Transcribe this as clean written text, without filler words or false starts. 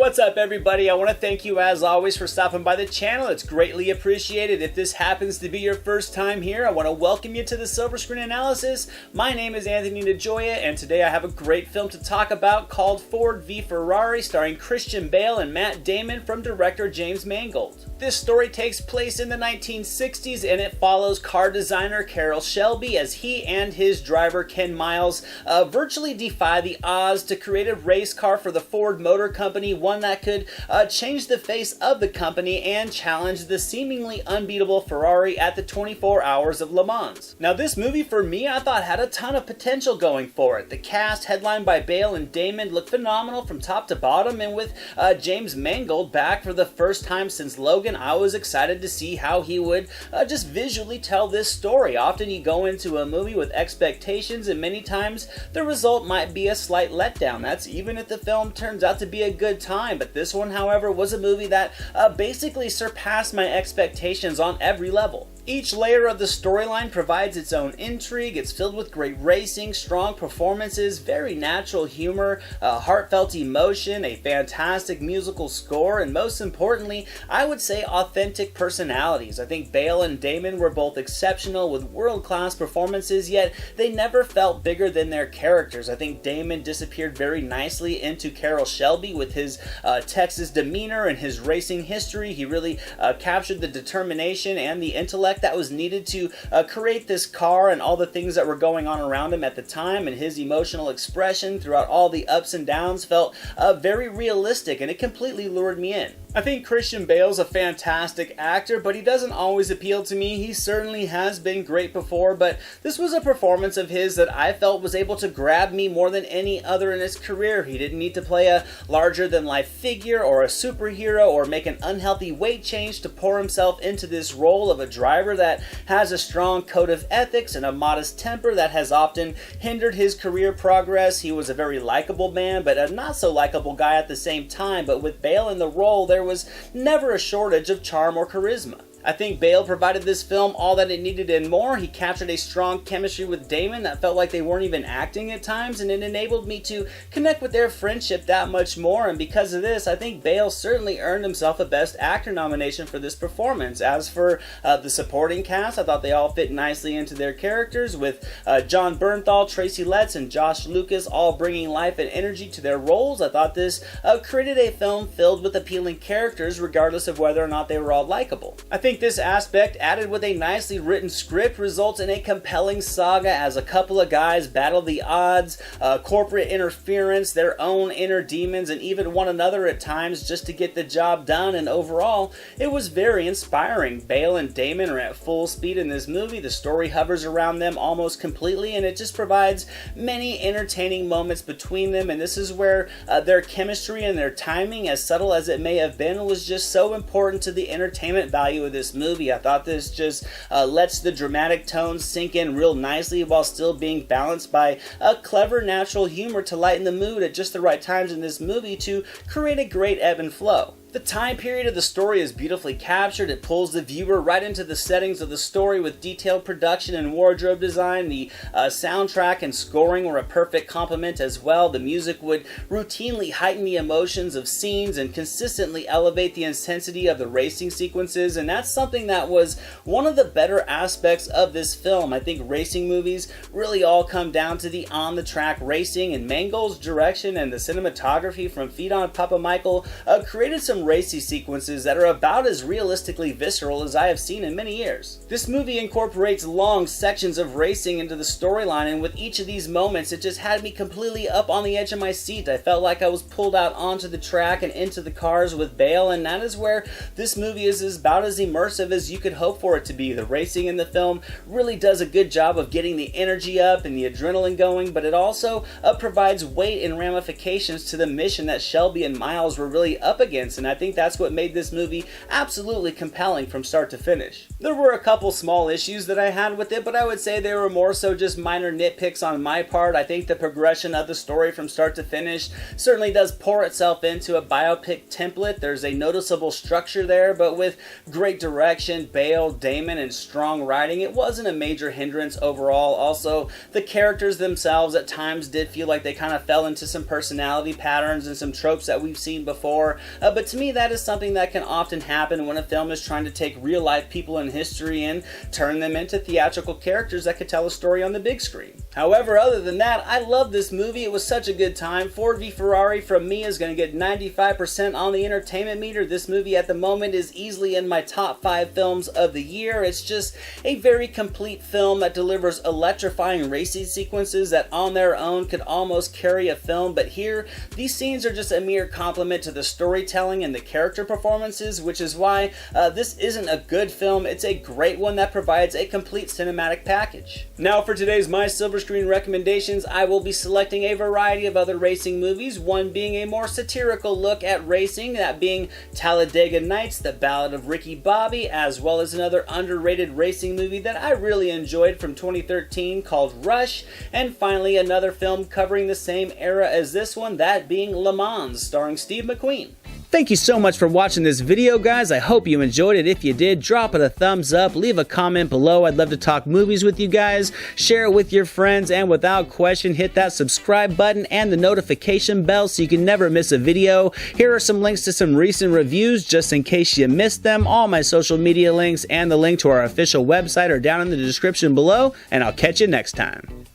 What's up, everybody? I want to thank you as always for stopping by the channel. It's greatly appreciated. If this happens to be your first time here, I want to welcome you to the Silver Screen Analysis. My name is J Digioia, and today I have a great film to talk about called Ford V Ferrari, starring Christian Bale and Matt Damon, from director James Mangold. This story takes place in the 1960s, and it follows car designer Carroll Shelby as he and his driver Ken Miles virtually defy the odds to create a race car for the Ford Motor Company, one that could change the face of the company and challenge the seemingly unbeatable Ferrari at the 24 Hours of Le Mans. Now, this movie for me, I thought had a ton of potential going for it. The cast, headlined by Bale and Damon, looked phenomenal from top to bottom, and with James Mangold back for the first time since Logan, I was excited to see how he would just visually tell this story. Often you go into a movie with expectations, and many times the result might be a slight letdown. That's even if the film turns out to be a good time. But this one, however, was a movie that basically surpassed my expectations on every level. Each layer of the storyline provides its own intrigue. It's filled with great racing, strong performances, very natural humor, heartfelt emotion, a fantastic musical score, and most importantly, I would say authentic personalities. I think Bale and Damon were both exceptional with world-class performances, yet they never felt bigger than their characters. I think Damon disappeared very nicely into Carroll Shelby with his Texas demeanor and his racing history. He really captured the determination and the intellect that was needed to create this car and all the things that were going on around him at the time, and his emotional expression throughout all the ups and downs felt very realistic, and it completely lured me in. I think Christian Bale's a fantastic actor, but he doesn't always appeal to me. He certainly has been great before, but this was a performance of his that I felt was able to grab me more than any other in his career. He didn't need to play a larger-than-life figure or a superhero or make an unhealthy weight change to pour himself into this role of a driver that has a strong code of ethics and a modest temper that has often hindered his career progress. He was a very likable man, but a not-so-likable guy at the same time. But with Bale in the role, there was never a shortage of charm or charisma. I think Bale provided this film all that it needed and more. He captured a strong chemistry with Damon that felt like they weren't even acting at times, and it enabled me to connect with their friendship that much more. And because of this, I think Bale certainly earned himself a Best Actor nomination for this performance. As for the supporting cast, I thought they all fit nicely into their characters, with Jon Bernthal, Tracy Letts, and Josh Lucas all bringing life and energy to their roles. I thought this created a film filled with appealing characters, regardless of whether or not they were all likable. I think this aspect, added with a nicely written script, results in a compelling saga as a couple of guys battle the odds, corporate interference, their own inner demons, and even one another at times just to get the job done. And overall, it was very inspiring. Bale and Damon are at full speed in this movie. The story hovers around them almost completely, and it just provides many entertaining moments between them. And this is where their chemistry and their timing, as subtle as it may have been, was just so important to the entertainment value of this movie. I thought this just lets the dramatic tones sink in real nicely while still being balanced by a clever natural humor to lighten the mood at just the right times in this movie to create a great ebb and flow. The time period of the story is beautifully captured. It pulls the viewer right into the settings of the story with detailed production and wardrobe design. The soundtrack and scoring were a perfect complement as well. The music would routinely heighten the emotions of scenes and consistently elevate the intensity of the racing sequences, and that's something that was one of the better aspects of this film. I think racing movies really all come down to the on-the-track racing, and Mangold's direction and the cinematography from Feed on Papa Michael created some racy sequences that are about as realistically visceral as I have seen in many years. This movie incorporates long sections of racing into the storyline, and with each of these moments, it just had me completely up on the edge of my seat. I felt like I was pulled out onto the track and into the cars with Bale, and that is where this movie is about as immersive as you could hope for it to be. The racing in the film really does a good job of getting the energy up and the adrenaline going, but it also provides weight and ramifications to the mission that Shelby and Miles were really up against. And I think that's what made this movie absolutely compelling from start to finish. There were a couple small issues that I had with it, but I would say they were more so just minor nitpicks on my part. I think the progression of the story from start to finish certainly does pour itself into a biopic template. There's a noticeable structure there, but with great direction, Bale, Damon, and strong writing, it wasn't a major hindrance overall. Also, the characters themselves at times did feel like they kind of fell into some personality patterns and some tropes that we've seen before, but to me that is something that can often happen when a film is trying to take real life people in history and turn them into theatrical characters that could tell a story on the big screen. However, other than that, I love this movie. It was such a good time. Ford V Ferrari from me is going to get 95% on the entertainment meter. This movie at the moment is easily in my top 5 films of the year. It's just a very complete film that delivers electrifying racing sequences that on their own could almost carry a film, but here these scenes are just a mere compliment to the storytelling and the character performances, which is why this isn't a good film. It's a great one that provides a complete cinematic package. Now for today's My Silver Screen recommendations, I will be selecting a variety of other racing movies, one being a more satirical look at racing, that being Talladega Nights, The Ballad of Ricky Bobby, as well as another underrated racing movie that I really enjoyed from 2013 called Rush, and finally another film covering the same era as this one, that being Le Mans, starring Steve McQueen. Thank you so much for watching this video, guys. I hope you enjoyed it. If you did, drop it a thumbs up, leave a comment below. I'd love to talk movies with you guys. Share it with your friends, and without question, hit that subscribe button and the notification bell so you can never miss a video. Here are some links to some recent reviews just in case you missed them. All my social media links and the link to our official website are down in the description below, and I'll catch you next time.